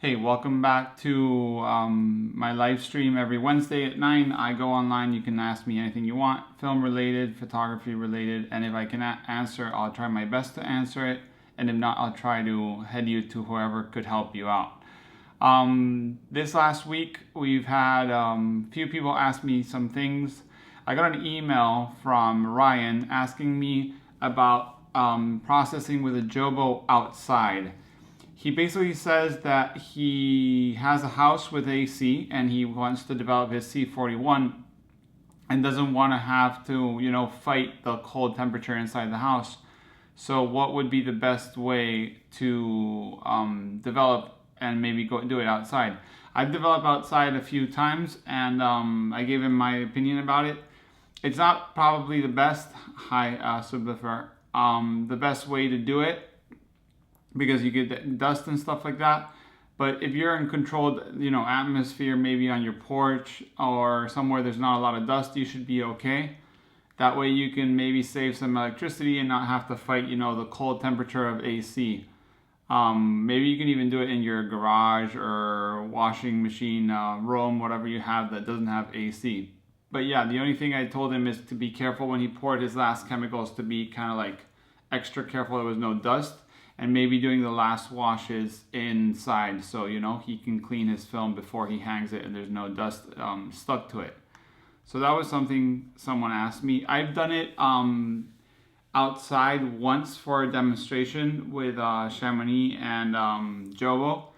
Hey, welcome back to my live stream every Wednesday at 9. I go online. You can ask me anything you want, film related, photography related, and if I can answer, I'll try my best to answer it. And if not, I'll try to head you to whoever could help you out. This last week, we've had a few people ask me some things. I got an email from Ryan asking me about processing with a Jobo outside. He basically says that he has a house with AC and he wants to develop his C41 and doesn't want to have to, fight the cold temperature inside the house. So what would be the best way to develop and maybe go do it outside? I've developed outside a few times and I gave him my opinion about it. It's not probably the best, the best way to do it, because you get dust and stuff like that. But if you're in controlled, atmosphere, maybe on your porch or somewhere there's not a lot of dust, you should be okay. That way you can maybe save some electricity and not have to fight, the cold temperature of AC. Maybe you can even do it in your garage or washing machine room, whatever you have that doesn't have AC. But yeah, the only thing I told him is to be careful when he poured his last chemicals, to be kind of like extra careful there was no dust. And maybe doing the last washes inside so he can clean his film before he hangs it and there's no dust stuck to it. So that was something someone asked me. I've done it outside once for a demonstration with Chamonix and Jobo,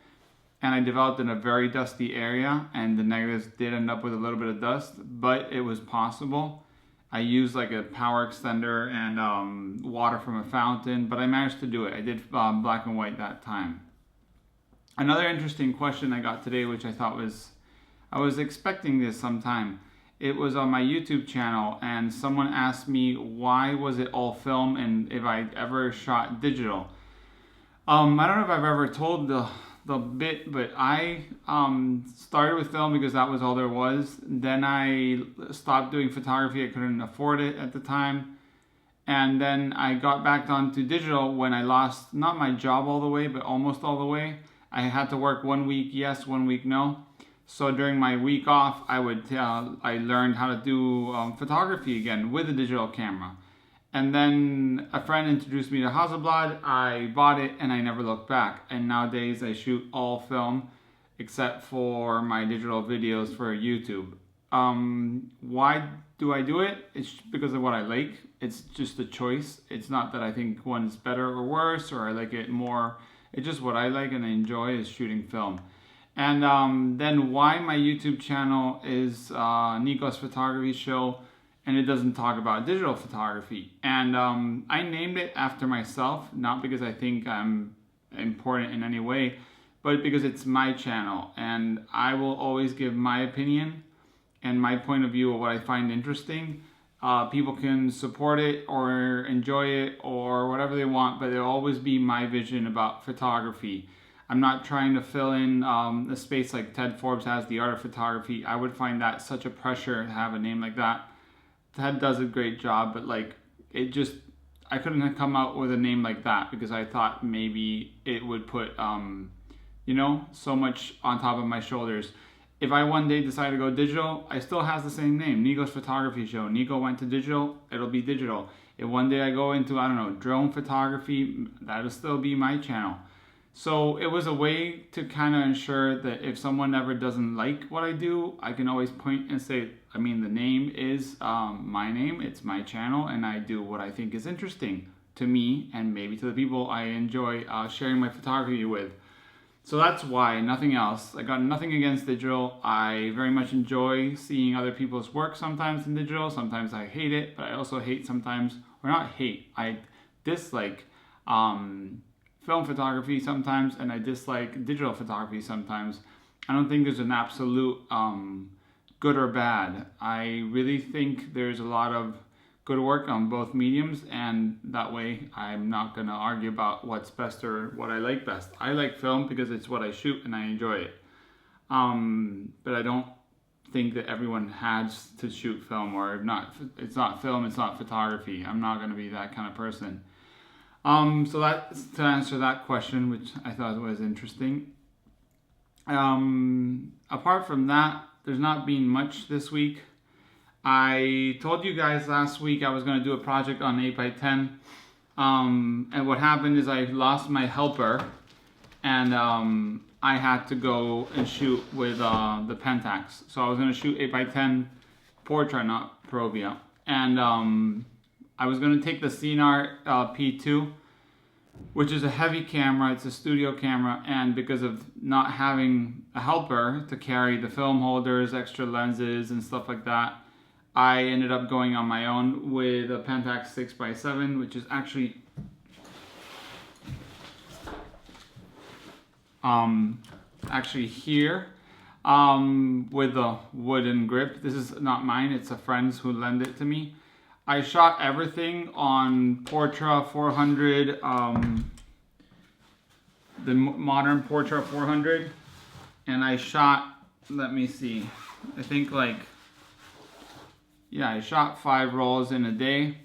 and I developed in a very dusty area, and the negatives did end up with a little bit of dust, but it was possible. I used like a power extender and water from a fountain, but I managed to do it. I did black and white that time. Another interesting question I got today, which I thought I was expecting this sometime. It was on my YouTube channel, and someone asked me why was it all film and if I ever shot digital. I don't know if I've ever told the bit, but I started with film because that was all there was. Then I stopped doing photography. I couldn't afford it at the time. And then I got back onto digital when I lost not my job all the way, but almost all the way. I had to work 1 week yes, 1 week no. So during my week off, I learned how to do photography again with a digital camera. And then a friend introduced me to Hasselblad. I bought it and I never looked back. And nowadays I shoot all film except for my digital videos for YouTube. Why do I do it? It's because of what I like. It's just a choice. It's not that I think one's better or worse or I like it more. It's just what I like and I enjoy is shooting film. And then why my YouTube channel is Nico's Photography Show, and it doesn't talk about digital photography. And I named it after myself, not because I think I'm important in any way, but because it's my channel. And I will always give my opinion and my point of view of what I find interesting. People can support it or enjoy it or whatever they want, but there'll always be my vision about photography. I'm not trying to fill in a space like Ted Forbes has, the art of photography. I would find that such a pressure to have a name like that. Ted does a great job, but I couldn't have come out with a name like that because I thought maybe it would put, so much on top of my shoulders. If I one day decide to go digital, I still has the same name, Nico's Photography Show. Nico went to digital, it'll be digital. If one day I go into, drone photography, that'll still be my channel. So it was a way to kind of ensure that if someone ever doesn't like what I do, I can always point and say, the name is my name, it's my channel, and I do what I think is interesting to me and maybe to the people I enjoy sharing my photography with. So that's why, nothing else. I got nothing against digital. I very much enjoy seeing other people's work sometimes in digital. Sometimes I hate it, but I also hate sometimes, or not hate, I dislike film photography sometimes, and I dislike digital photography sometimes. I don't think there's an absolute good or bad. I really think there's a lot of good work on both mediums, and that way I'm not going to argue about what's best or what I like best. I like film because it's what I shoot and I enjoy it. But I don't think that everyone has to shoot film, or if not, it's not film, it's not photography. I'm not going to be that kind of person. So that's to answer that question, which I thought was interesting. Apart from that, there's not been much this week. I told you guys last week I was going to do a project on 8x10. And what happened is I lost my helper, and I had to go and shoot with the Pentax. So I was going to shoot 8x10 portrait, not Provia. And I was going to take the CNR P2, which is a heavy camera. It's a studio camera, and because of not having a helper to carry the film holders, extra lenses, and stuff like that, I ended up going on my own with a Pentax 6x7, which is actually here with a wooden grip. This is not mine, it's a friend's who lent it to me. I shot everything on Portra 400, the modern Portra 400, and I shot, let me see, I think like, yeah, I shot 5 rolls in a day.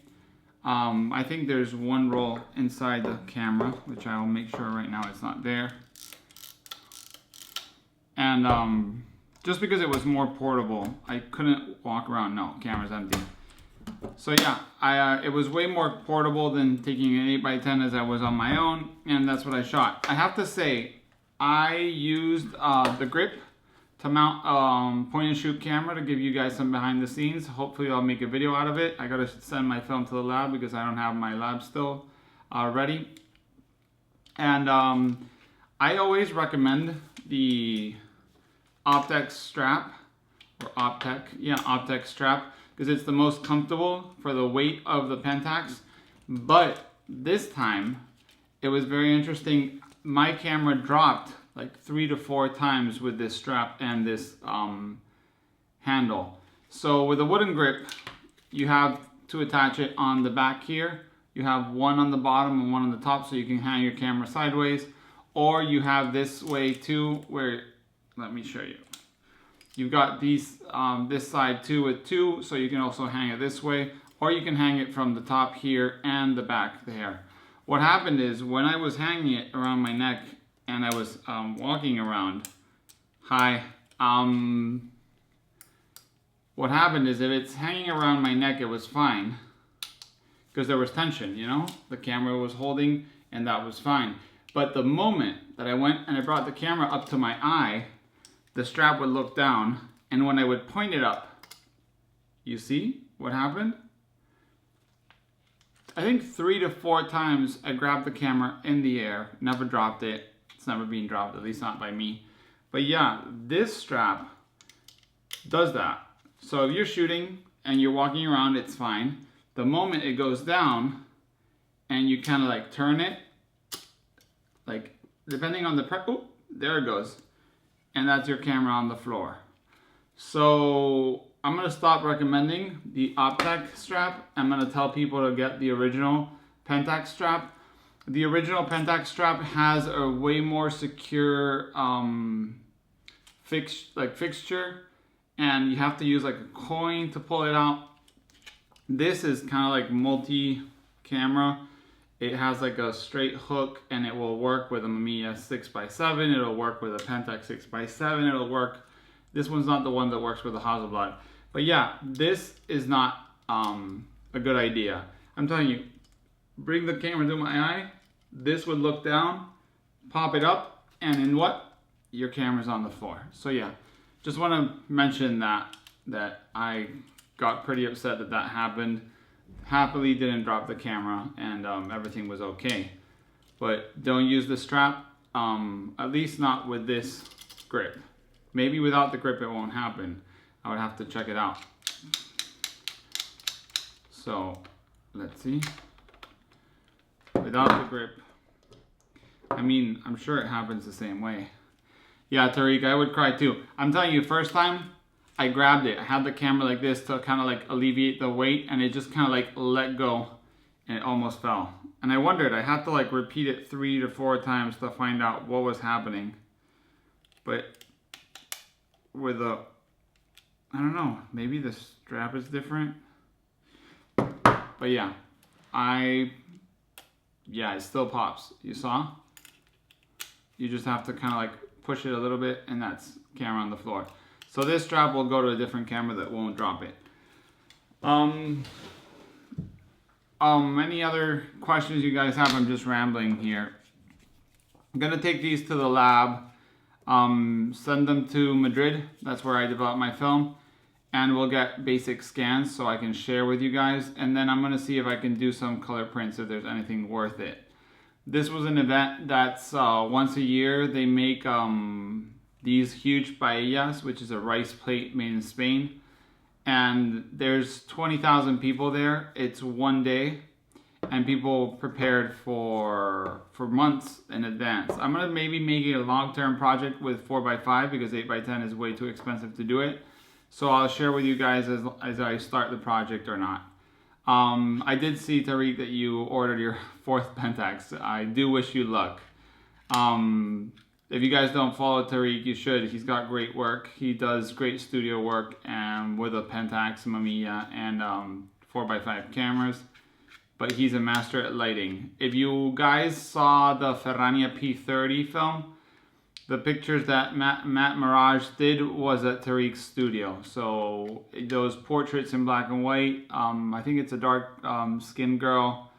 I think there's 1 roll inside the camera, which I'll make sure right now it's not there. And just because it was more portable, I couldn't walk around. No, camera's empty. So yeah, it was way more portable than taking an 8x10 as I was on my own, and that's what I shot. I have to say, I used the grip to mount point and shoot camera to give you guys some behind the scenes. Hopefully I'll make a video out of it. I gotta send my film to the lab because I don't have my lab still ready. And I always recommend the Optec strap, or Optec strap, because it's the most comfortable for the weight of the Pentax. But this time, it was very interesting. My camera dropped like 3 to 4 times with this strap and this handle. So with a wooden grip, you have to attach it on the back here. You have one on the bottom and one on the top, so you can hang your camera sideways. Or you have this way too, where, let me show you. You've got these, this side too with 2, so you can also hang it this way. Or you can hang it from the top here and the back there. What happened is, when I was hanging it around my neck, and I was walking around, what happened is, if it's hanging around my neck, it was fine, because there was tension, you know? The camera was holding, and that was fine. But the moment that I went and I brought the camera up to my eye, the strap would look down, and when I would point it up, you see what happened? I think 3 to 4 times I grabbed the camera in the air, never dropped it. It's never been dropped, at least not by me. But yeah, this strap does that. So if you're shooting and you're walking around, it's fine. The moment it goes down and you kind of like turn it, like depending on the prep, oh, there it goes. And that's your camera on the floor. So I'm gonna stop recommending the Optec strap. I'm gonna tell people to get the original Pentax strap. The original Pentax strap has a way more secure fixture, and you have to use like a coin to pull it out. This is kind of like multi-camera. It has like a straight hook, and it will work with a Mamiya 6x7. It'll work with a Pentax 6x7. It'll work. This one's not the one that works with the Hasselblad. But yeah, this is not a good idea. I'm telling you, bring the camera to my eye, this would look down, pop it up, and in what? Your camera's on the floor. So yeah, just want to mention that I got pretty upset that happened. Happily didn't drop the camera, and everything was okay. But don't use the strap, at least not with this grip. Maybe without the grip it won't happen. I would have to check it out. So let's see. Without the grip, I mean, I'm sure it happens the same way. Yeah, Tariq, I would cry too. I'm telling you, first time I grabbed it, I had the camera like this to kind of like alleviate the weight, and it just kind of like let go, and it almost fell. And I wondered, I had to like repeat it 3 to 4 times to find out what was happening. But with a, I don't know, maybe the strap is different. But yeah, it still pops. You saw? You just have to kind of like push it a little bit, and that's camera on the floor. So this strap will go to a different camera that won't drop it. Any other questions you guys have? I'm just rambling here. I'm gonna take these to the lab, send them to Madrid. That's where I develop my film. And we'll get basic scans so I can share with you guys. And then I'm gonna see if I can do some color prints if there's anything worth it. This was an event that's once a year. They make these huge paellas, which is a rice plate made in Spain. And there's 20,000 people there. It's one day. And people prepared for months in advance. I'm gonna maybe make it a long-term project with 4x5 because 8x10 is way too expensive to do it. So I'll share with you guys as I start the project or not. I did see, Tariq, that you ordered your 4th Pentax. I do wish you luck. If you guys don't follow Tariq, you should. He's got great work. He does great studio work with a Pentax, Mamiya, and 4x5 cameras. But he's a master at lighting. If you guys saw the Ferrania P30 film, the pictures that Matt Mirage did was at Tariq's studio. So those portraits in black and white, I think it's a dark skinned girl.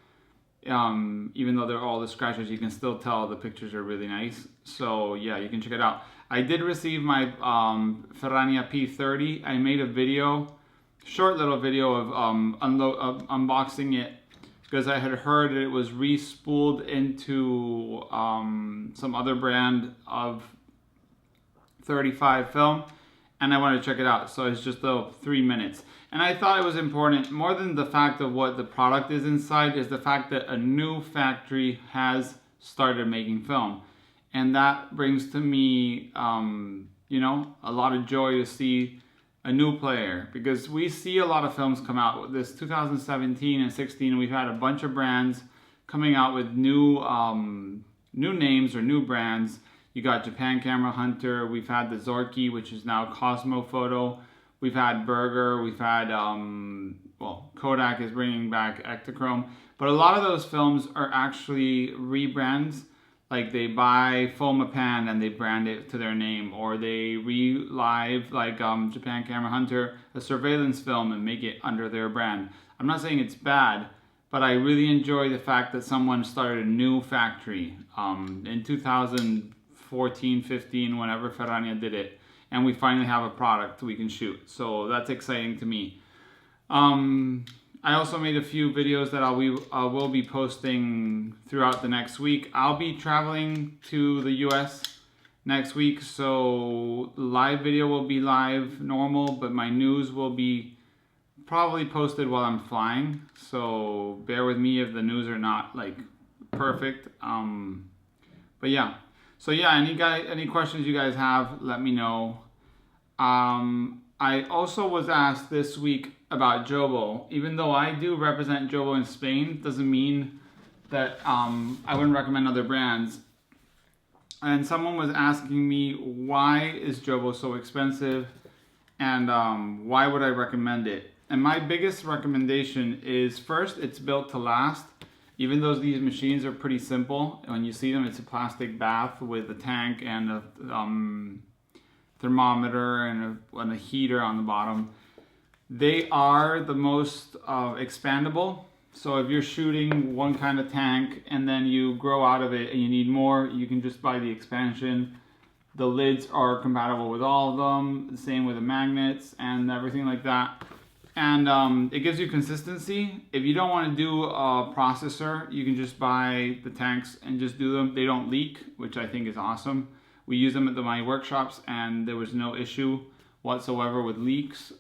Even though they're all the scratches, you can still tell the pictures are really nice. So yeah, you can check it out. I did receive my Ferrania P30. I made a video, short little video of unboxing it, because I had heard that it was re-spooled into some other brand of 35 film, and I wanted to check it out. So it's just 3 minutes. And I thought it was important, more than the fact of what the product is inside, is the fact that a new factory has started making film. And that brings to me, you know, a lot of joy to see a new player, because we see a lot of films come out. This 2017 and 16, we've had a bunch of brands coming out with new names or new brands. You got Japan Camera Hunter, we've had the Zorky, which is now Cosmo Photo, we've had Burger, we've had, well, Kodak is bringing back Ektachrome, but a lot of those films are actually rebrands. Like they buy Fomapan and they brand it to their name, or they relive, like Japan Camera Hunter, a surveillance film and make it under their brand. I'm not saying it's bad, but I really enjoy the fact that someone started a new factory in 2014, 15, whenever Ferrania did it, and we finally have a product we can shoot. So that's exciting to me. I also made a few videos that I will be posting throughout the next week. I'll be traveling to the US next week, so live video will be live normal, but my news will be probably posted while I'm flying. So bear with me if the news are not like perfect. But yeah. So yeah, any questions you guys have, let me know. I also was asked this week about Jobo. Even though I do represent Jobo in Spain, doesn't mean that I wouldn't recommend other brands. And someone was asking me, why is Jobo so expensive, and why would I recommend it? And my biggest recommendation is, first, it's built to last. Even though these machines are pretty simple, when you see them, it's a plastic bath with a tank and a thermometer and a heater on the bottom. They are the most expandable. So if you're shooting one kind of tank and then you grow out of it and you need more, you can just buy the expansion. The lids are compatible with all of them, the same with the magnets and everything like that. And it gives you consistency. If you don't want to do a processor, you can just buy the tanks and just do them. They don't leak, which I think is awesome. We use them at my workshops and there was no issue whatsoever with leaks.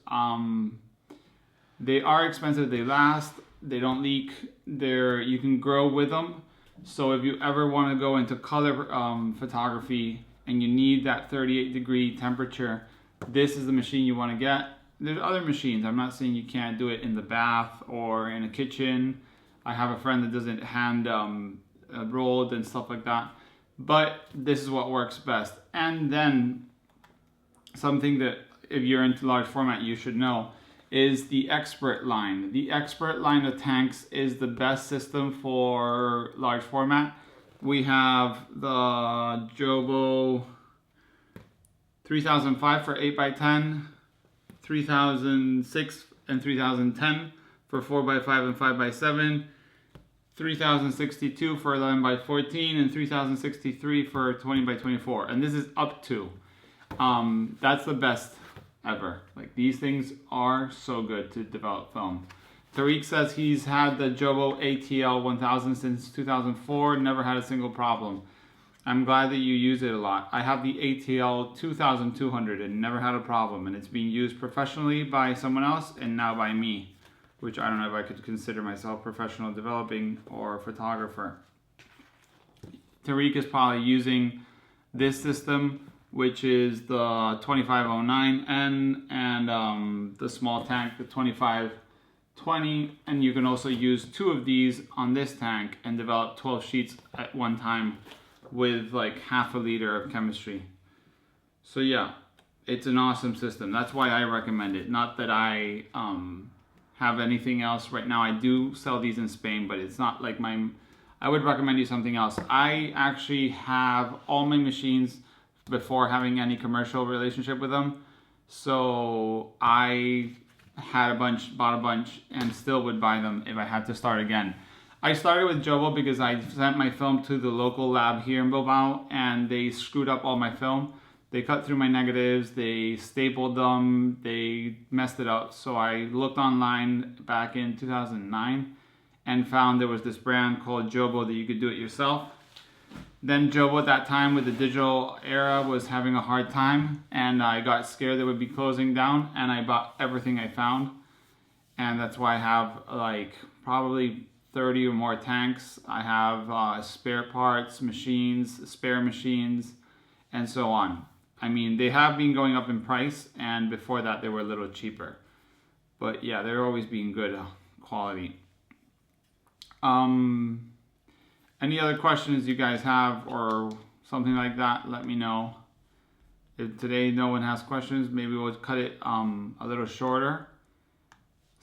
They are expensive, they last, they don't leak, you can grow with them. So if you ever want to go into color photography and you need that 38-degree temperature, this is the machine you want to get. There's other machines. I'm not saying you can't do it in the bath or in a kitchen. I have a friend that does it hand rolled and stuff like that. But this is what works best. And then something that if you're into large format you should know is the Expert line. The Expert line of tanks is the best system for large format. We have the Jobo 3005 for 8x10, 3006 and 3010 for 4x5 and 5x7, 3062 for 11x14, and 3063 for 20x24. And this is up to. That's the best ever. Like, these things are so good to develop film. Tariq says he's had the Jobo ATL 1000 since 2004, never had a single problem. I'm glad that you use it a lot. I have the ATL 2200 and never had a problem, and it's being used professionally by someone else and now by me, which I don't know if I could consider myself professional developing or photographer. Tariq is probably using this system, which is the 2509N, and the small tank, the 2520, and you can also use 2 of these on this tank and develop 12 sheets at one time with like half a liter of chemistry. So yeah, it's an awesome system. That's why I recommend it. Not that I have anything else right now. I do sell these in Spain, but it's not like I would recommend you something else. I actually have all my machines before having any commercial relationship with them. So I had a bunch, bought a bunch, and still would buy them if I had to start again. I started with Jobo because I sent my film to the local lab here in Bilbao, and they screwed up all my film. They cut through my negatives, they stapled them, they messed it up. So I looked online back in 2009 and found there was this brand called Jobo that you could do it yourself. Then Jobo at that time with the digital era was having a hard time, and I got scared they would be closing down, and I bought everything I found. And that's why I have like probably 30 or more tanks. I have spare parts, machines, spare machines, and so on. I mean, they have been going up in price, and before that they were a little cheaper. But yeah, they're always being good quality. Any other questions you guys have or something like that, let me know. If today no one has questions, maybe we'll cut it a little shorter.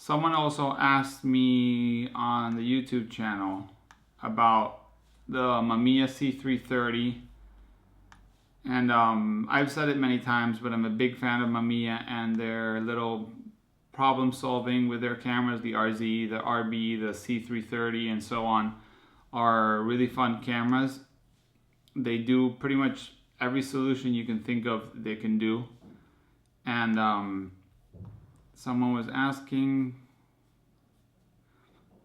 Someone also asked me on the YouTube channel about the Mamiya C330. And I've said it many times, but I'm a big fan of Mamiya and their little problem solving with their cameras, the RZ, the RB, the C330, and so on, are really fun cameras. They do pretty much every solution you can think of they can do. And someone was asking,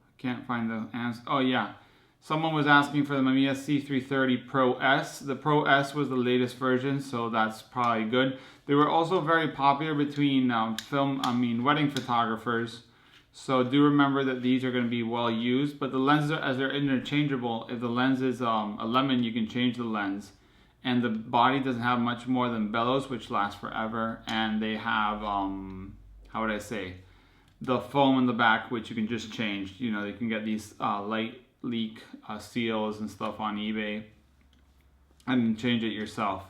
I can't find the answer. Oh yeah, someone was asking for the Mamiya C330 Pro S. The Pro S was the latest version, so that's probably good. They were also very popular between wedding photographers. So do remember that these are going to be well used, but the lenses, as they're interchangeable, if the lens is a lemon, you can change the lens. And the body doesn't have much more than bellows, which lasts forever. And they have, how would I say, the foam in the back, which you can just change. You know, you can get these light leak seals and stuff on eBay and change it yourself.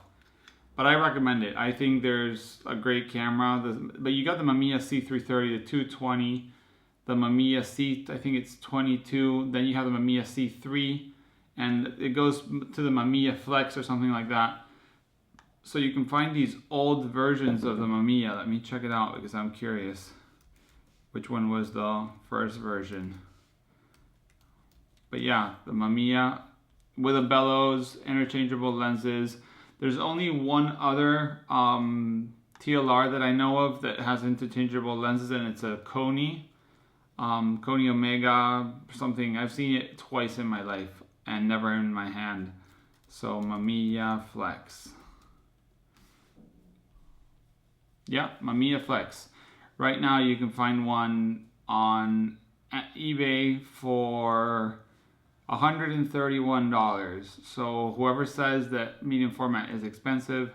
But I recommend it. I think there's a great camera. But you got the Mamiya C330, the 220, the Mamiya C, I think it's 22. Then you have the Mamiya C3, and it goes to the Mamiya Flex or something like that. So you can find these old versions of the Mamiya. Let me check it out because I'm curious which one was the first version. But yeah, the Mamiya with the bellows, interchangeable lenses. There's only one other TLR that I know of that has interchangeable lenses, and it's a Koni Omega something. I've seen it twice in my life and never in my hand. So Mamiya Flex. Yeah, Mamiya Flex. Right now you can find one on eBay for $131. So whoever says that medium format is expensive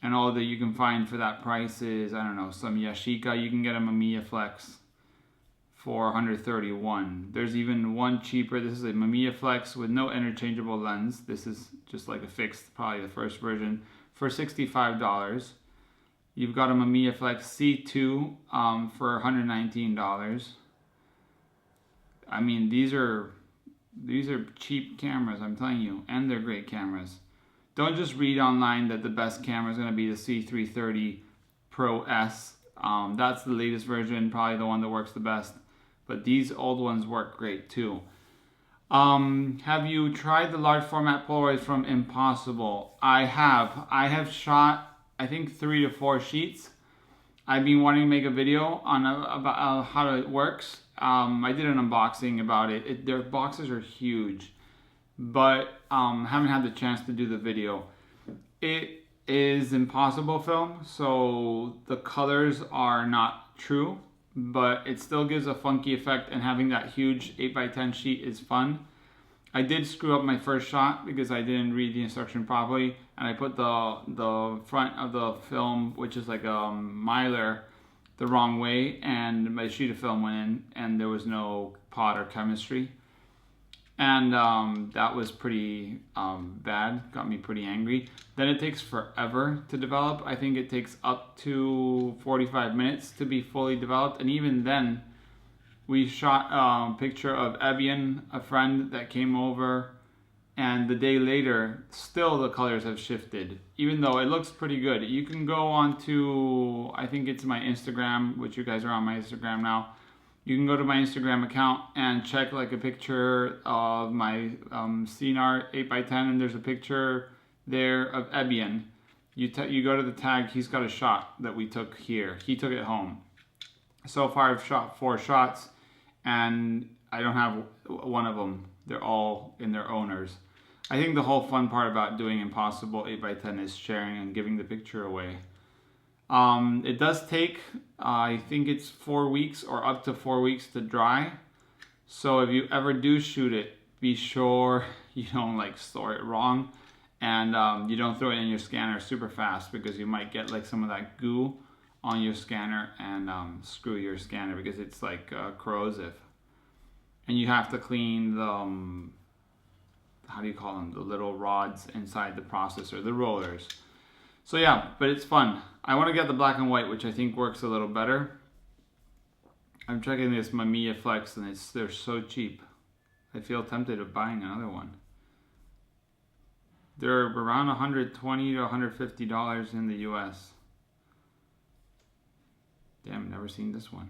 and all that you can find for that price is, I don't know, some Yashica, you can get a Mamiya Flex for $131. There's even one cheaper. This is a Mamiya Flex with no interchangeable lens. This is just like a fixed, probably the first version, for $65. You've got a Mamiya Flex C2 for $119. I mean, these are cheap cameras, I'm telling you, and they're great cameras. don't just read online that the best camera is going to be the C3 Pro S. That's the latest version, probably the one that works the best. But these old ones work great too. Have you tried the large format Polaroids from Impossible? I have. I have shot, I think, 3 to 4 sheets. I've been wanting to make a video on about how it works. I did an unboxing about it. Their boxes are huge, but haven't had the chance to do the video. It is Impossible film, so the colors are not true, but it still gives a funky effect, and having that huge 8x10 sheet is fun. I did screw up my first shot because I didn't read the instruction properly, and I put the front of the film, which is like a Mylar, the wrong way, and my sheet of film went in and there was no pot or chemistry. And that was pretty bad, got me pretty angry. Then it takes forever to develop. I think it takes up to 45 minutes to be fully developed, and even then, we shot a picture of Evian, a friend that came over, and the day later, still the colors have shifted, even though it looks pretty good. You can go on to, I think it's my Instagram, which you guys are on my Instagram now. You can go to my Instagram account and check like a picture of my CNR 8x10, and there's a picture there of Evian. You go to the tag, he's got a shot that we took here. He took it home. So far I've shot 4 shots, and I don't have one of them. They're all in their owners. I think the whole fun part about doing Impossible 8x10 is sharing and giving the picture away. It does take, I think it's 4 weeks or up to 4 weeks to dry. So if you ever do shoot it, be sure you don't like store it wrong, and you don't throw it in your scanner super fast, because you might get like some of that goo on your scanner and screw your scanner, because it's like corrosive. And you have to clean the, how do you call them, the little rods inside the processor, the rollers. So yeah, but it's fun. I want to get the black and white, which I think works a little better. I'm checking this Mamiya Flex, and they're so cheap. I feel tempted of buying another one. They're around $120 to $150 in the US. Damn, never seen this one.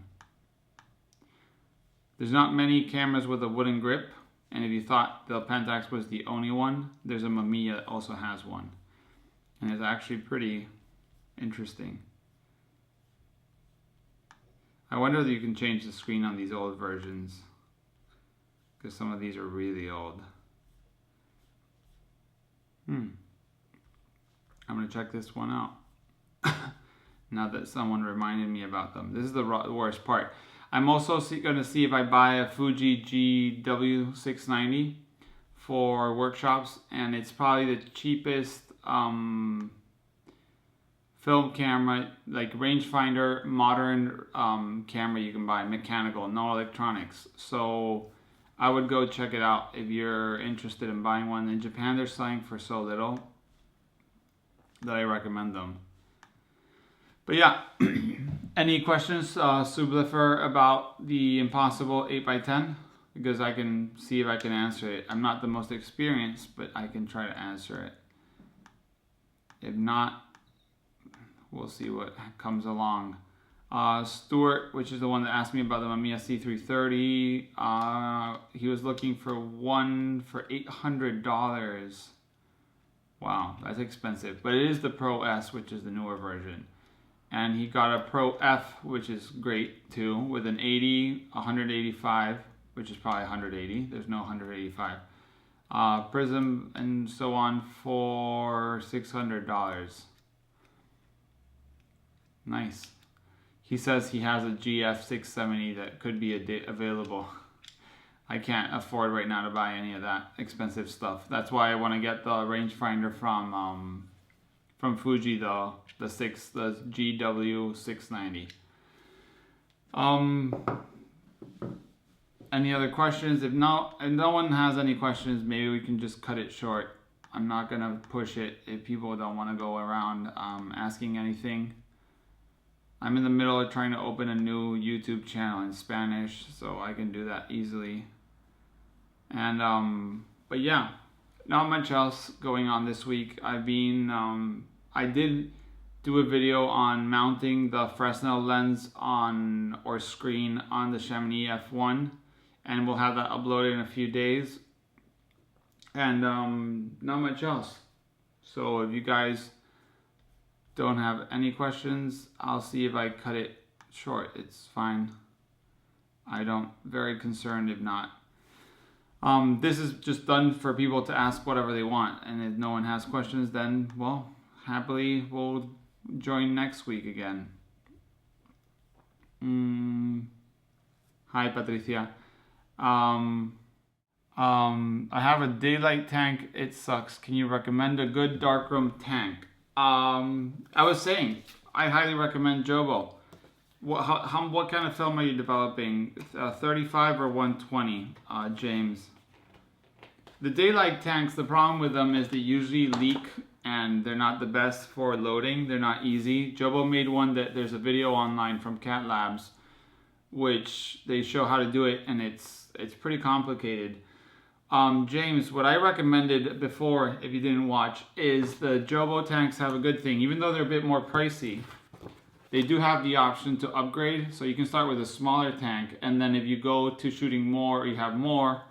There's not many cameras with a wooden grip, and if you thought the Pentax was the only one, there's a Mamiya that also has one. And it's actually pretty interesting. I wonder if you can change the screen on these old versions, because some of these are really old. I'm gonna check this one out. Now that someone reminded me about them. This is the worst part. I'm also gonna see if I buy a Fuji GW690 for workshops, and it's probably the cheapest film camera, like rangefinder, modern camera you can buy, mechanical, no electronics. So I would go check it out if you're interested in buying one. In Japan, they're selling for so little that I recommend them. But yeah, any questions, Sublifer, about the Impossible 8x10? Because I can see if I can answer it. I'm not the most experienced, but I can try to answer it. If not, we'll see what comes along. Stuart, which is the one that asked me about the Mamiya C330, he was looking for one for $800. Wow, that's expensive. But it is the Pro S, which is the newer version. And he got a Pro F, which is great too, with an 80, 185, which is probably 180. There's no 185. Prism and so on for $600. Nice. He says he has a GF670 that could be available. I can't afford right now to buy any of that expensive stuff. That's why I want to get the rangefinder from Fuji, the GW690. Any other questions? If no one has any questions, maybe we can just cut it short. I'm not gonna push it if people don't want to go around asking anything. I'm in the middle of trying to open a new YouTube channel in Spanish, so I can do that easily. And but yeah, not much else going on this week. I've been, I did do a video on mounting the Fresnel lens on or screen on the Chamonix F1, and we'll have that uploaded in a few days. And not much else. So if you guys don't have any questions, I'll see if I cut it short. It's fine. I don't, very concerned if not. This is just done for people to ask whatever they want, and if no one has questions, then, well, happily we'll join next week again. Hi, Patricia. I have a daylight tank. It sucks. Can you recommend a good darkroom tank? I was saying, I highly recommend Jobo. What kind of film are you developing? 35 or 120, James? The daylight tanks, the problem with them is they usually leak and they're not the best for loading. They're not easy. Jobo made one that there's a video online from Cat Labs, which they show how to do it, and it's pretty complicated. James, what I recommended before, if you didn't watch, is the Jobo tanks have a good thing. Even though they're a bit more pricey, they do have the option to upgrade. So you can start with a smaller tank, and then if you go to shooting more, you have more,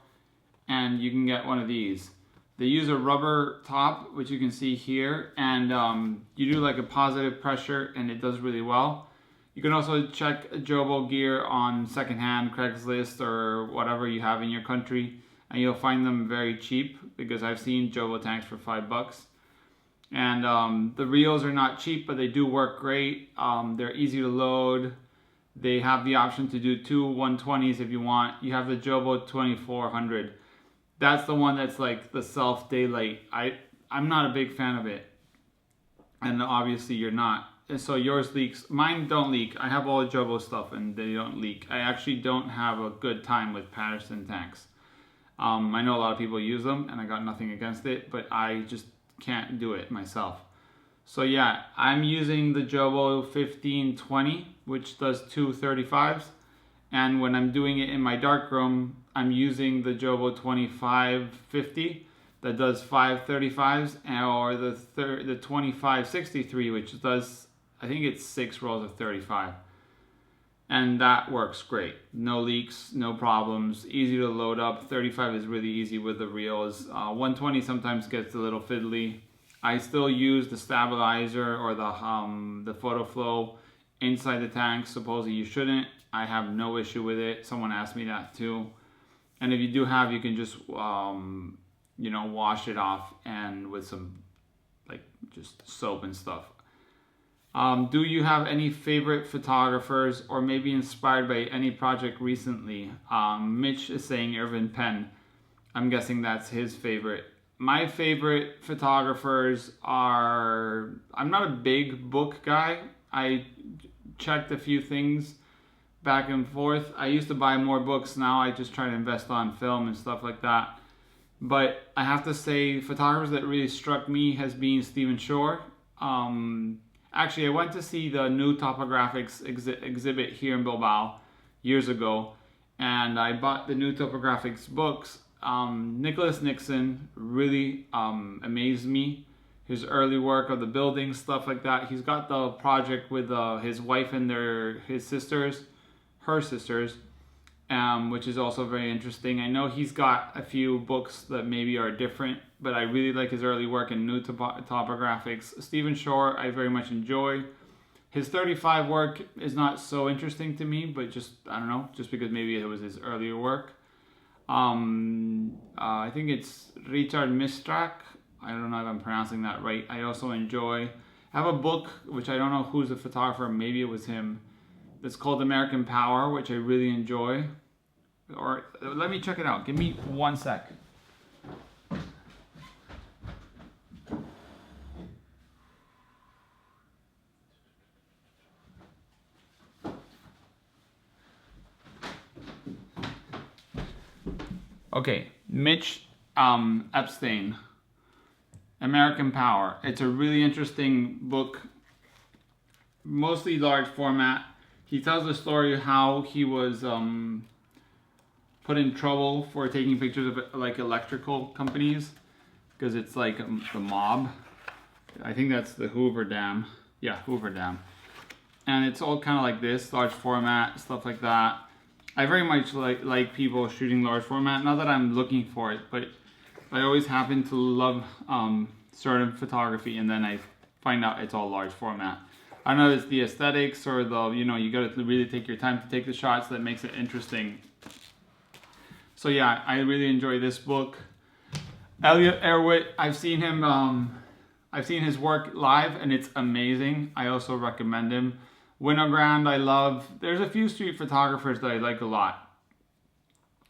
and you can get one of these. They use a rubber top, which you can see here, and you do like a positive pressure, and it does really well. You can also check Jobo gear on secondhand, Craigslist, or whatever you have in your country, and you'll find them very cheap, because I've seen Jobo tanks for $5. And the reels are not cheap, but they do work great. They're easy to load. They have the option to do two 120s if you want. You have the Jobo 2400. That's the one that's like the self daylight. I'm not a big fan of it, and obviously you're not. So yours leaks. Mine don't leak. I have all the Jobo stuff and they don't leak. I actually don't have a good time with Patterson tanks. I know a lot of people use them, and I got nothing against it, but I just can't do it myself. So yeah, I'm using the Jobo 1520, which does two 35s, and when I'm doing it in my darkroom, I'm using the Jobo 2550 that does 5 35s, or the 2563, which does, I think it's 6 rolls of 35. And that works great. No leaks, no problems, easy to load up. 35 is really easy with the reels. 120 sometimes gets a little fiddly. I still use the stabilizer or the photo flow inside the tank. Supposedly you shouldn't. I have no issue with it. Someone asked me that too. And if you do have, you can just you know, wash it off and with some like just soap and stuff. Do you have any favorite photographers or maybe inspired by any project recently? Mitch is saying Irvin Penn. I'm guessing that's his favorite. My favorite photographers are, I'm not a big book guy. I checked a few things back and forth. I used to buy more books. Now I just try to invest on film and stuff like that. But I have to say, photographers that really struck me has been Stephen Shore. Actually, I went to see the new topographics exhibit here in Bilbao years ago, and I bought the new topographics books. Nicholas Nixon really amazed me. His early work of the building, stuff like that. He's got the project with his wife and her sisters, which is also very interesting. I know he's got a few books that maybe are different, but I really like his early work in new topographics. Stephen Shore, I very much enjoy. His 35 work is not so interesting to me, but just, I don't know, just because maybe it was his earlier work. I think it's Richard Mistrak. I don't know if I'm pronouncing that right. I also enjoy, I have a book, which I don't know who's the photographer, maybe it was him. It's called American Power, which I really enjoy. Or let me check it out. Give me 1 sec. Okay, Mitch Epstein, American Power. It's a really interesting book, mostly large format. He tells the story of how he was put in trouble for taking pictures of like electrical companies, because it's like the Mob. I think that's the Hoover Dam. Yeah, Hoover Dam. And it's all kind of like this, large format, stuff like that. I very much like people shooting large format. Not that I'm looking for it, but I always happen to love certain photography, and then I find out it's all large format. I don't know if it's the aesthetics or the, you know, you got to really take your time to take the shots that makes it interesting. So yeah, I really enjoy this book. Elliot Erwitt, I've seen him, I've seen his work live and it's amazing. I also recommend him. Winogrand, I love. There's a few street photographers that I like a lot,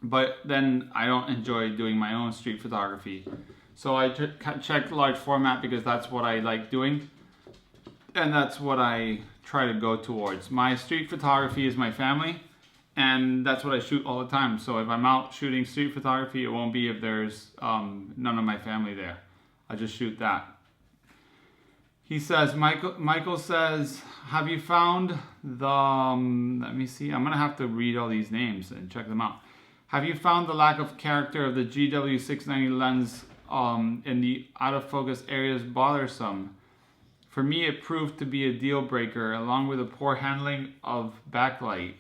but then I don't enjoy doing my own street photography. So I check large format because that's what I like doing, and that's what I try to go towards. My street photography is my family, and that's what I shoot all the time. So if I'm out shooting street photography, it won't be if there's none of my family there. I'll just shoot that. He says, Michael says, have you found the, let me see, I'm going to have to read all these names and check them out. Have you found the lack of character of the GW690 lens in the out of focus areas bothersome? For me, it proved to be a deal breaker, along with a poor handling of backlight.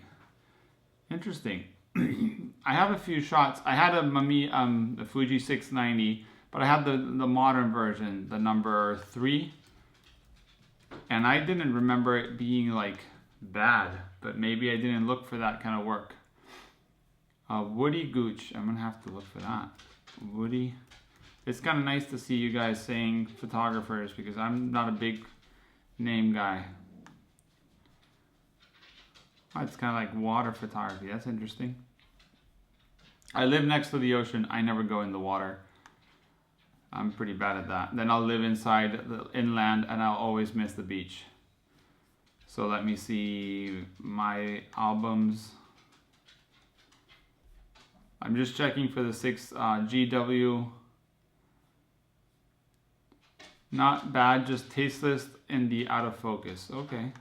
Interesting. I have a few shots. I had a Mamiya, the Fuji 690, but I had the modern version, the number 3. And I didn't remember it being like bad, but maybe I didn't look for that kind of work. Woody Gooch, I'm gonna have to look for that. Woody. It's kind of nice to see you guys saying photographers because I'm not a big name guy. Oh, it's kind of like water photography. That's interesting. I live next to the ocean. I never go in the water. I'm pretty bad at that. Then I'll live inside the inland and I'll always miss the beach. So let me see my albums. I'm just checking for the 6 GW. Not bad, just tasteless in the out of focus. Okay.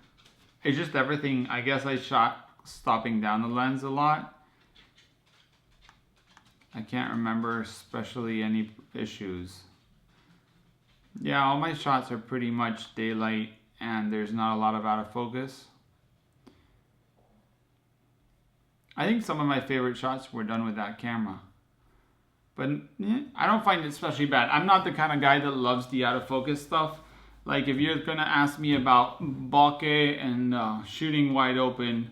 It's just everything. I guess I shot stopping down the lens a lot. I can't remember especially any issues. Yeah, all my shots are pretty much daylight and there's not a lot of out of focus. I think some of my favorite shots were done with that camera. But I don't find it especially bad. I'm not the kind of guy that loves the out of focus stuff. Like if you're gonna ask me about bokeh and shooting wide open,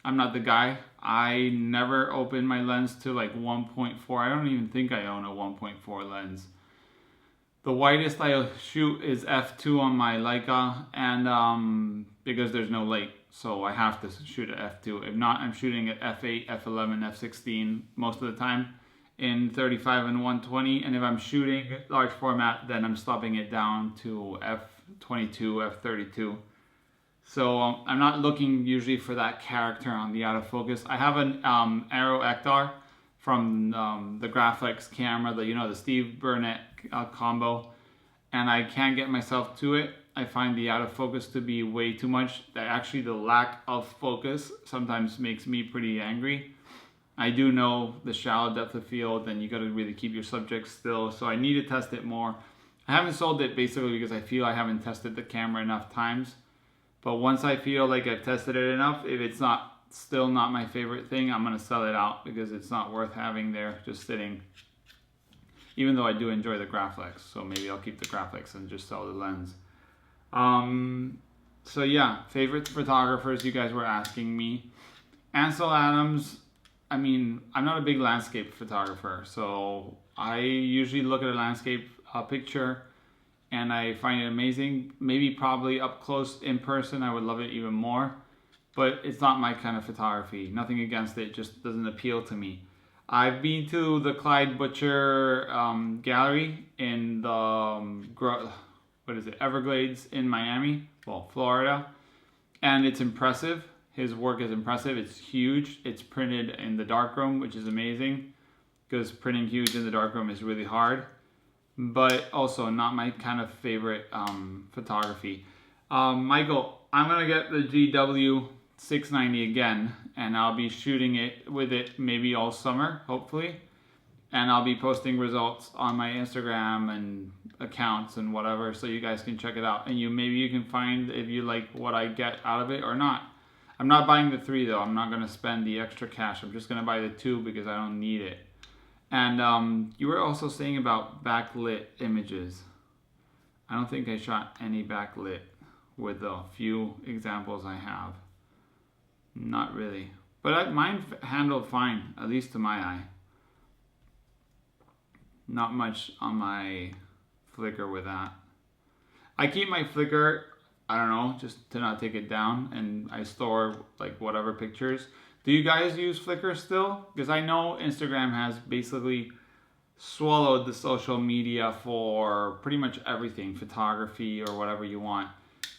I'm not the guy. I never open my lens to like 1.4. I don't even think I own a 1.4 lens. The widest I shoot is f2 on my Leica, and because there's no lake, so I have to shoot at f2. If not, I'm shooting at f8, f11, f16 most of the time in 35 and 120. And if I'm shooting large format, then I'm stopping it down to f22, f32. So I'm not looking usually for that character on the out of focus. I have an Aero Ectar from the Graflex camera, the Steve Burnett combo, and I can't get myself to it. I find the out of focus to be way too much. Actually, the lack of focus sometimes makes me pretty angry. I do know the shallow depth of field, and you got to really keep your subject still. So I need to test it more. I haven't sold it basically because I feel I haven't tested the camera enough times. But once I feel like I've tested it enough, if it's still not my favorite thing, I'm going to sell it out because it's not worth having there just sitting. Even though I do enjoy the Graflex, so maybe I'll keep the Graflex and just sell the lens. So yeah, favorite photographers you guys were asking me. Ansel Adams, I mean, I'm not a big landscape photographer, so I usually look at a landscape picture and I find it amazing. Maybe probably up close in person, I would love it even more. But it's not my kind of photography. Nothing against it, just doesn't appeal to me. I've been to the Clyde Butcher gallery in the, Everglades in Miami, Florida. And it's impressive. His work is impressive. It's huge. It's printed in the darkroom, which is amazing. Because printing huge in the darkroom is really hard. But also not my kind of favorite photography. Michael, I'm going to get the GW690 again, and I'll be shooting it with it maybe all summer, hopefully. and I'll be posting results on my Instagram and accounts and whatever, so you guys can check it out, and maybe you can find if you like what I get out of it or not. I'm not buying the 3 though. I'm not going to spend the extra cash. I'm just going to buy the 2 because I don't need it. And you were also saying about backlit images. I don't think I shot any backlit with the few examples I have. Not really. But mine handled fine, at least to my eye. Not much on my Flickr with that. I keep my Flickr, I don't know, just to not take it down, and I store like whatever pictures. Do you guys use Flickr still? Because I know Instagram has basically swallowed the social media for pretty much everything, photography or whatever you want.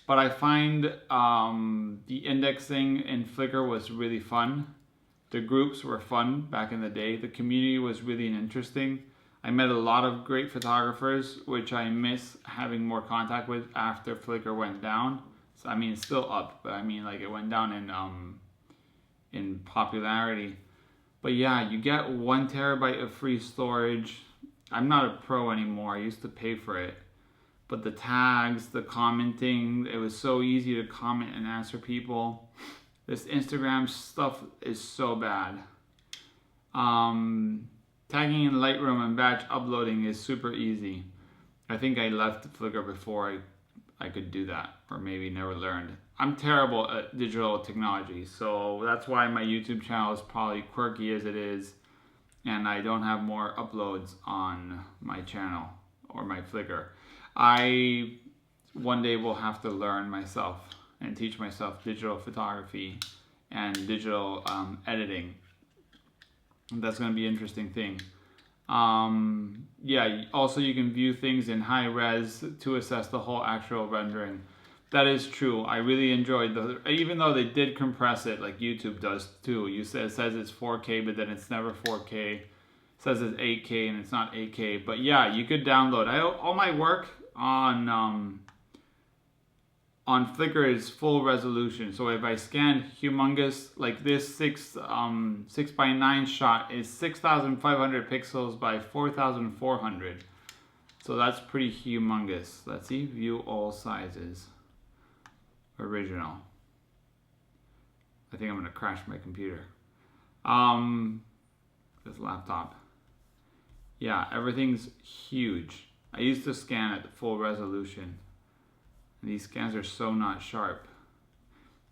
But I find the indexing in Flickr was really fun. The groups were fun back in the day. The community was really interesting. I met a lot of great photographers, which I miss having more contact with after Flickr went down. So, I mean, it's still up, but I mean, like, it went down in popularity. But yeah, you get 1 terabyte of free storage. I'm not a pro anymore. I used to pay for it. But the tags, the commenting, it was so easy to comment and answer people. This Instagram stuff is so bad. Tagging in Lightroom and batch uploading is super easy. I think I left Flickr before I could do that, or maybe never learned. I'm terrible at digital technology, so that's why my YouTube channel is probably quirky as it is, and I don't have more uploads on my channel or my Flickr. I one day will have to learn myself and teach myself digital photography and digital editing. That's going to be an interesting thing. Yeah, also you can view things in high res to assess the whole actual rendering. That is true. I really enjoyed even though they did compress it like YouTube does too. It says it's 4K, but then it's never 4K. It says it's 8K and it's not 8K. But yeah, you could download. All my work on Flickr is full resolution. So if I scan humongous, like this 6x9 shot is 6,500 pixels by 4,400. So that's pretty humongous. Let's see, view all sizes. Original. I think I'm gonna crash my computer. This laptop. Yeah, everything's huge. I used to scan at full resolution. These scans are so not sharp.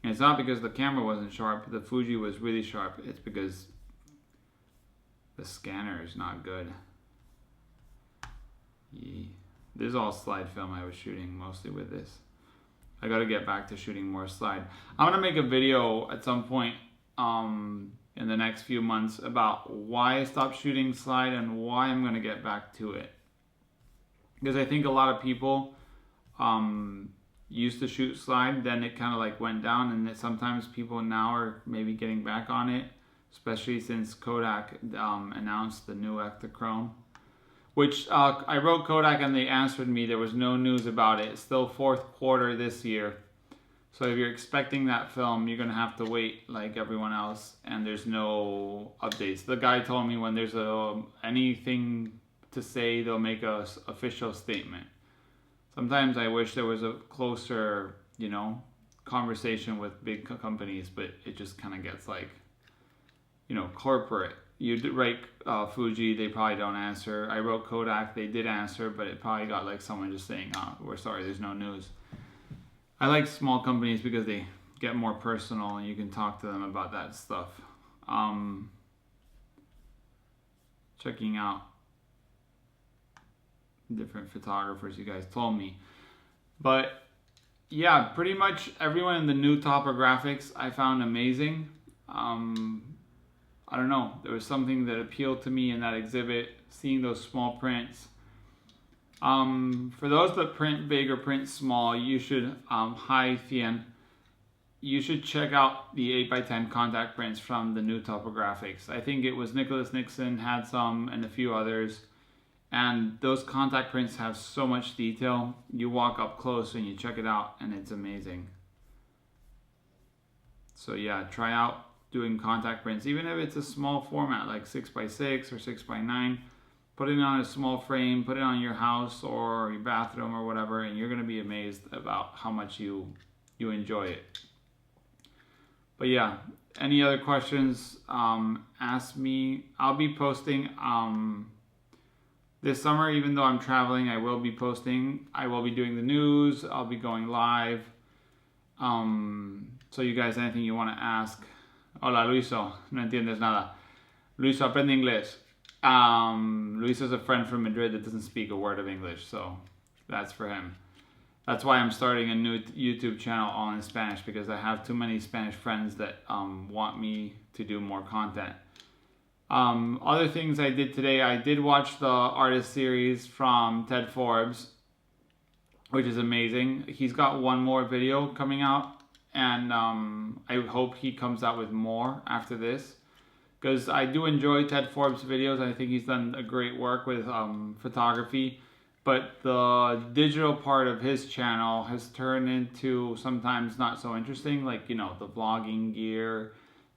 And it's not because the camera wasn't sharp, the Fuji was really sharp. It's because the scanner is not good. Yeah. This is all slide film I was shooting mostly with this. I gotta get back to shooting more slide. I'm gonna make a video at some point in the next few months about why I stopped shooting slide and why I'm gonna get back to it. Because I think a lot of people used to shoot slide, then it kind of like went down, and sometimes people now are maybe getting back on it, especially since Kodak announced the new Ektachrome, which I wrote Kodak and they answered me there was no news about it. It's still 4th quarter this year. So if you're expecting that film, you're going to have to wait like everyone else, and there's no updates. The guy told me when there's anything to say, they'll make a official statement. Sometimes I wish there was a closer, conversation with big companies, but it just kind of gets like, corporate. You write Fuji, they probably don't answer. I wrote Kodak, they did answer, but it probably got like someone just saying, we're sorry, there's no news. I like small companies because they get more personal and you can talk to them about that stuff. Checking out different photographers you guys told me. But yeah, pretty much everyone in the new topographics I found amazing. I don't know, there was something that appealed to me in that exhibit, seeing those small prints. For those that print big or print small, you should, hi Thien, you should check out the 8x10 contact prints from the new topographics. I think it was Nicholas Nixon had some and a few others. And those contact prints have so much detail. You walk up close and you check it out and it's amazing. So yeah, try out doing contact prints, even if it's a small format like 6x6 or 6x9. Put it on a small frame, put it on your house or your bathroom or whatever, and you're gonna be amazed about how much you enjoy it. But yeah, any other questions, ask me. I'll be posting this summer, even though I'm traveling, I will be posting. I will be doing the news, I'll be going live. So you guys, anything you want to ask. Hola Luiso, no entiendes nada. Luiso, aprende inglés. Luis is a friend from Madrid that doesn't speak a word of English, so that's for him. That's why I'm starting a new YouTube channel all in Spanish, because I have too many Spanish friends that want me to do more content. Other things I did today, I did watch the artist series from Ted Forbes, which is amazing. He's got one more video coming out, and I hope he comes out with more after this, because I do enjoy Ted Forbes' videos. I think he's done a great work with photography, but the digital part of his channel has turned into sometimes not so interesting, like, you know, the vlogging gear,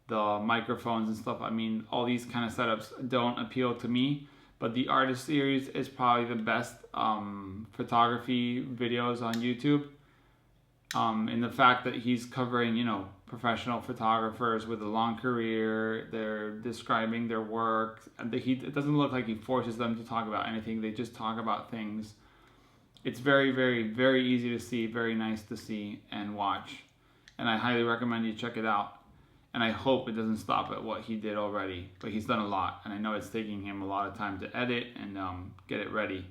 the microphones and stuff. I mean, all these kind of setups don't appeal to me, but the artist series is probably the best photography videos on YouTube. In the fact that he's covering, you know, professional photographers with a long career. They're describing their work. It doesn't look like he forces them to talk about anything. They just talk about things. It's very, very, very easy to see, very nice to see and watch. And I highly recommend you check it out. And I hope it doesn't stop at what he did already. But he's done a lot. And I know it's taking him a lot of time to edit and get it ready.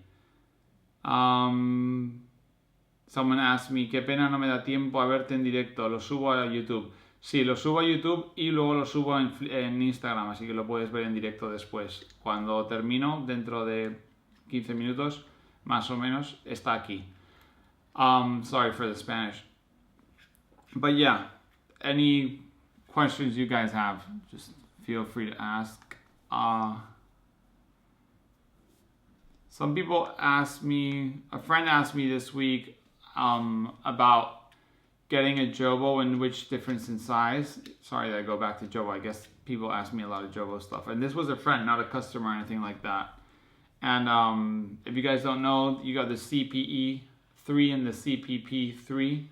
Someone asked me, qué pena no me da tiempo a verte en directo, lo subo a YouTube. Sí, lo subo a YouTube y luego lo subo en Instagram, así que lo puedes ver en directo después. Cuando termino, dentro de 15 minutos, más o menos, está aquí. Sorry for the Spanish. But yeah, any questions you guys have, just feel free to ask. Some people asked me, a friend asked me this week, about getting a Jobo and which difference in size. Sorry that I go back to Jobo. I guess people ask me a lot of Jobo stuff. And this was a friend, not a customer or anything like that. And if you guys don't know, you got the CPE3 and the CPP3.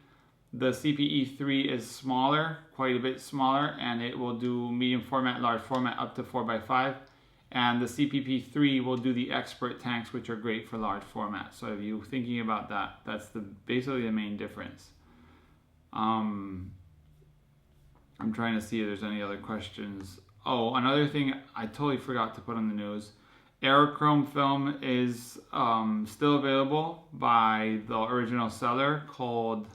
The CPE3 is smaller, quite a bit smaller, and it will do medium format, large format up to 4x5. And the CPP3 will do the expert tanks, which are great for large format. So if you're thinking about that, that's basically the main difference. I'm trying to see if there's any other questions. Oh, another thing I totally forgot to put on the news. Aerochrome film is still available by the original seller called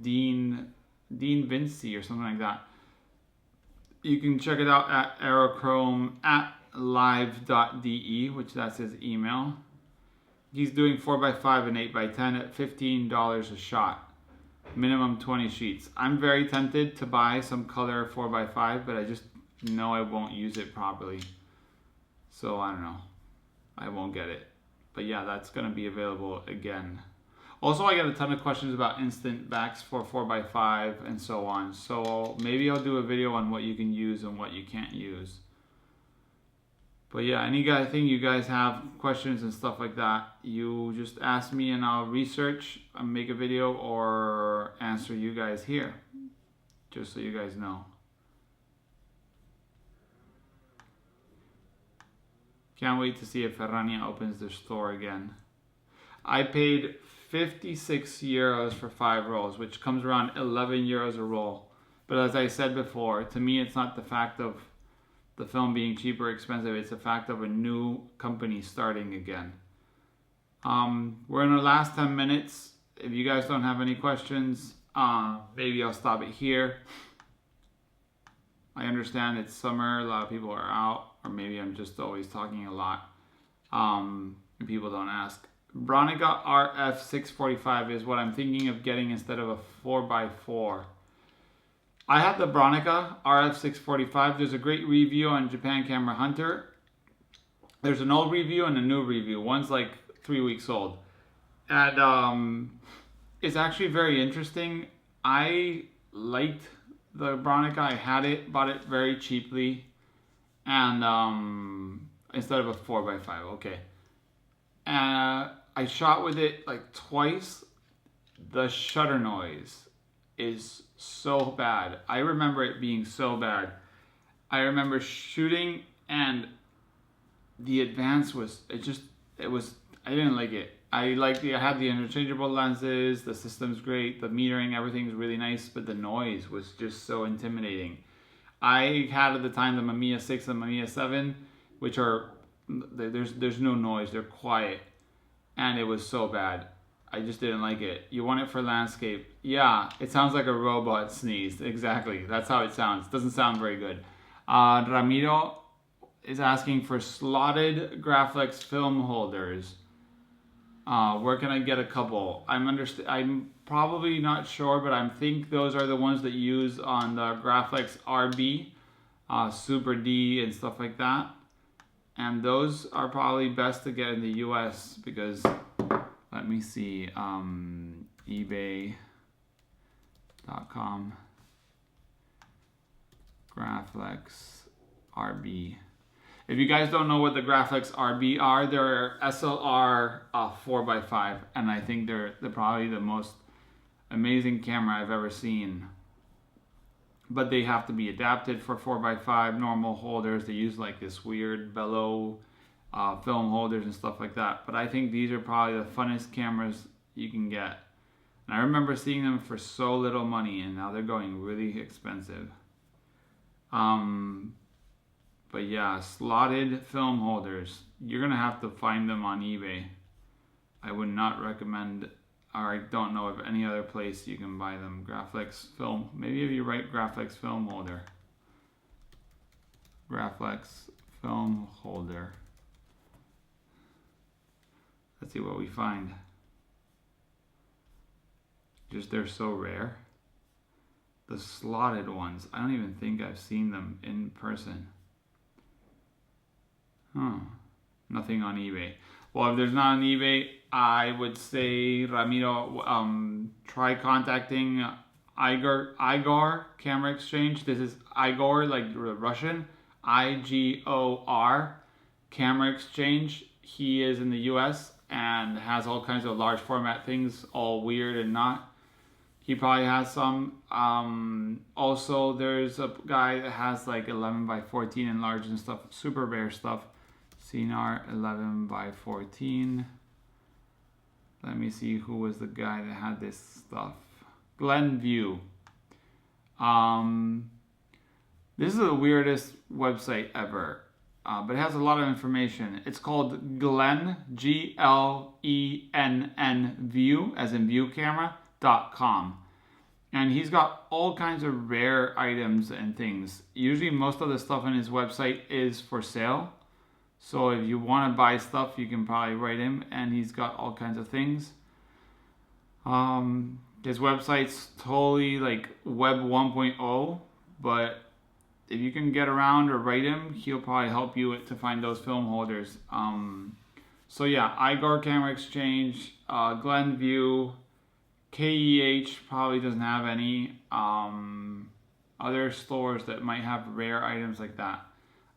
Dean Vinci or something like that. You can check it out at aerochrome@live.de, which that's his email. He's doing 4x5 and 8x10 at $15 a shot. Minimum 20 sheets. I'm very tempted to buy some color 4x5, but I just know I won't use it properly. So I don't know. I won't get it. But yeah, that's going to be available again. Also, I get a ton of questions about instant backs for 4x5 and so on. So maybe I'll do a video on what you can use and what you can't use. But yeah, anything you guys have questions and stuff like that, you just ask me and I'll research and make a video or answer you guys here. Just so you guys know. Can't wait to see if Ferrania opens their store again. I paid 56 euros for 5 rolls, which comes around 11 euros a roll. But as I said before, to me it's not the fact of the film being cheap or expensive, it's the fact of a new company starting again. We're in the last 10 minutes. If you guys don't have any questions, maybe I'll stop it here. I understand it's summer, a lot of people are out, or maybe I'm just always talking a lot and people don't ask. Bronica RF645 is what I'm thinking of getting instead of a 4x4. I have the Bronica RF645. There's a great review on Japan Camera Hunter. There's an old review and a new review. One's like 3 weeks old. And it's actually very interesting. I liked the Bronica, I had it, bought it very cheaply, and instead of a 4x5, okay. I shot with it like twice. The shutter noise is so bad. I remember it being so bad. I remember shooting and the advance was, I didn't like it. I had the interchangeable lenses, the system's great, the metering, everything's really nice, but the noise was just so intimidating. I had at the time the Mamiya 6 and Mamiya 7, which are, there's no noise, they're quiet, and it was so bad. I just didn't like it. You want it for landscape. Yeah, it sounds like a robot sneezed. Exactly, that's how it sounds. It doesn't sound very good. Ramiro is asking for slotted Graflex film holders. Where can I get a couple? I'm probably not sure, but I think those are the ones that you use on the Graflex RB, Super D, and stuff like that. And those are probably best to get in the US because, let me see, eBay.com, Graflex RB. If you guys don't know what the Graflex RB are, they're SLR 4x5, and I think they're probably the most amazing camera I've ever seen. But they have to be adapted for 4x5 normal holders. They use like this weird bellow film holders and stuff like that. But I think these are probably the funnest cameras you can get. And I remember seeing them for so little money, and now they're going really expensive. But yeah, slotted film holders. You're gonna have to find them on eBay. I would not recommend, or I don't know of any other place you can buy them. Graflex film, maybe if you write Graflex film holder. Graflex film holder. Let's see what we find. Just they're so rare. The slotted ones, I don't even think I've seen them in person. Nothing on eBay. Well, if there's not on eBay, I would say, Ramiro, try contacting Igor Camera Exchange. This is Igor, like Russian, IGOR Camera Exchange. He is in the US and has all kinds of large format things, all weird and not. He probably has some. Also, there's a guy that has like 11x14 enlarged and stuff, super rare stuff. CNR 11x14. Let me see who was the guy that had this stuff. Glenview. This is the weirdest website ever, but it has a lot of information. It's called Glenn, Glenn View, as in view camera.com. And he's got all kinds of rare items and things. Usually most of the stuff on his website is for sale. So if you want to buy stuff, you can probably write him, and he's got all kinds of things. His website's totally like Web 1.0, but if you can get around or write him, he'll probably help you to find those film holders. So yeah, Igor Camera Exchange, Glenview, KEH probably doesn't have any. Other stores that might have rare items like that.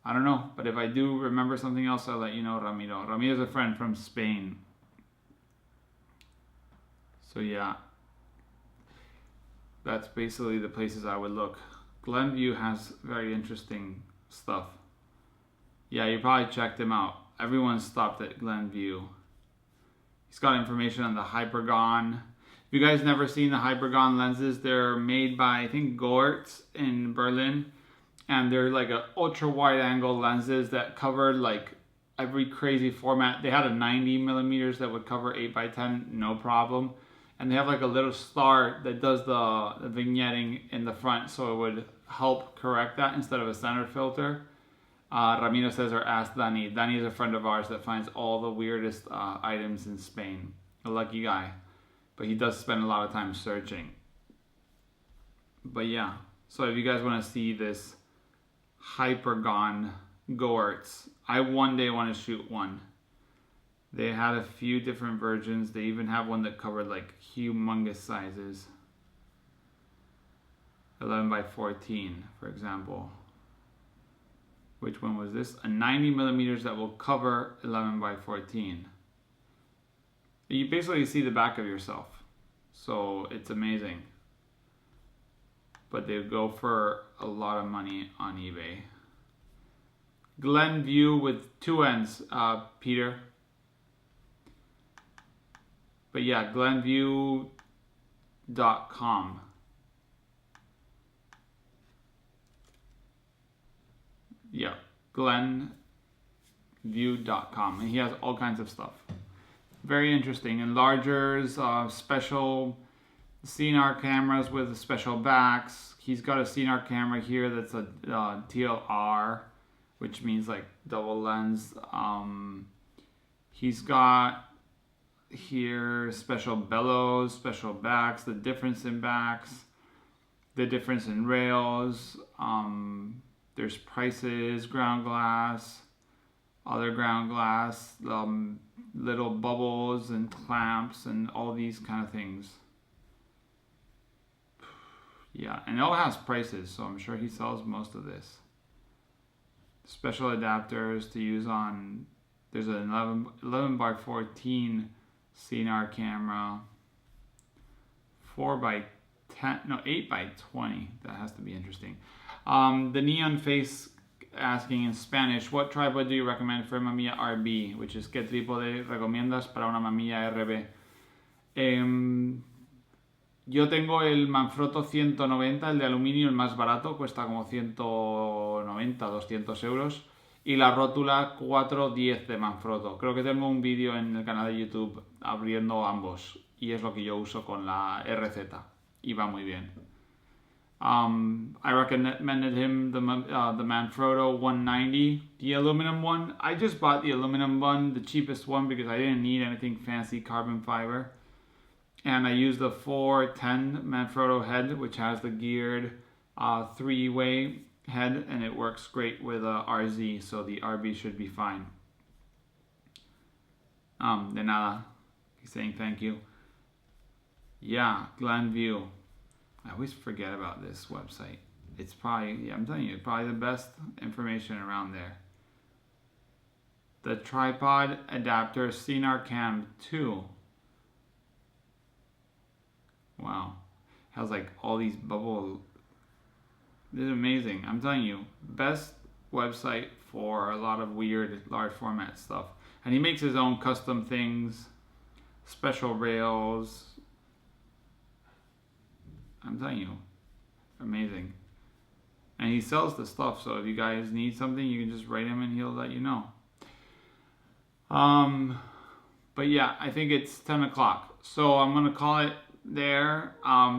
I don't know, but if I do remember something else, I'll let you know, Ramiro. Ramiro's a friend from Spain. So yeah, that's basically the places I would look. Glenview has very interesting stuff. Yeah, you probably checked him out. Everyone stopped at Glenview. He's got information on the Hypergon. If you guys never seen the Hypergon lenses, they're made by, I think, Goertz in Berlin. And they're like a ultra wide angle lenses that covered like every crazy format. They had a 90 millimeters that would cover 8x10, no problem. And they have like a little star that does the vignetting in the front, so it would help correct that instead of a center filter. Ramiro says, or ask Dani. Dani is a friend of ours that finds all the weirdest items in Spain. A lucky guy. But he does spend a lot of time searching. But yeah, so if you guys want to see this Hypergon Goertz, I one day want to shoot one. They had a few different versions. They even have one that covered like humongous sizes. 11 by 14, for example. Which one was this? A 90 millimeters that will cover 11 by 14. You basically see the back of yourself. So it's amazing. But they go for a lot of money on eBay. Glenview with 2 N's, Peter. But yeah, glenview.com. Yeah, glenview.com. And he has all kinds of stuff. Very interesting. Enlargers, special CNR cameras with special backs. He's got a CNR camera here that's a TLR, which means like double lens. He's got here special bellows, special backs, the difference in backs, the difference in rails. There's prices, ground glass, other ground glass, little bubbles and clamps and all these kind of things. Yeah, and it all has prices, so I'm sure he sells most of this. Special adapters to use on, there's an 11 by 14 CNR camera, 4 by 10, no, 8 by 20, that has to be interesting. The Neon Face asking in Spanish, what tripod do you recommend for Mamiya RB? Which is, ¿qué trípode recomiendas para una Mamiya RB? Yo tengo el Manfrotto 190, el de aluminio, el más barato, cuesta como 190, 200 euros. Y la rótula 410 de Manfrotto. Creo que tengo un vídeo en el canal de YouTube abriendo ambos. Y es lo que yo uso con la RZ. Y va muy bien. I recommended him the Manfrotto 190, the aluminum one. I just bought the aluminum one, the cheapest one, because I didn't need anything fancy carbon fiber. And I used the 410 Manfrotto head, which has the geared 3-way head, and it works great with a RZ, so the RB should be fine. De nada. He's saying thank you. Yeah, Glenview. I always forget about this website. It's probably, yeah, I'm telling you, probably the best information around there. The tripod adapter CNR Cam 2. Wow. Has like all these bubble. This is amazing. I'm telling you, best website for a lot of weird large format stuff. And he makes his own custom things, special rails. I'm telling you, amazing. And he sells the stuff, so if you guys need something, you can just write him and he'll let you know. But yeah, I think it's 10 o'clock. So I'm going to call it there.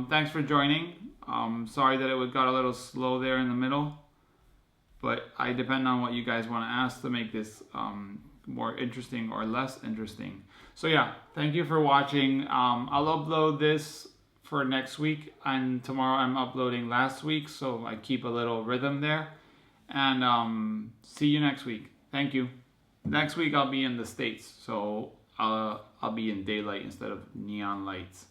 Thanks for joining. Sorry that it got a little slow there in the middle. But I depend on what you guys want to ask to make this more interesting or less interesting. So yeah, thank you for watching. I'll upload this for next week, and tomorrow I'm uploading last week, so I keep a little rhythm there. And see you next week. Thank you. Next week I'll be in the States, so I'll be in daylight instead of neon lights.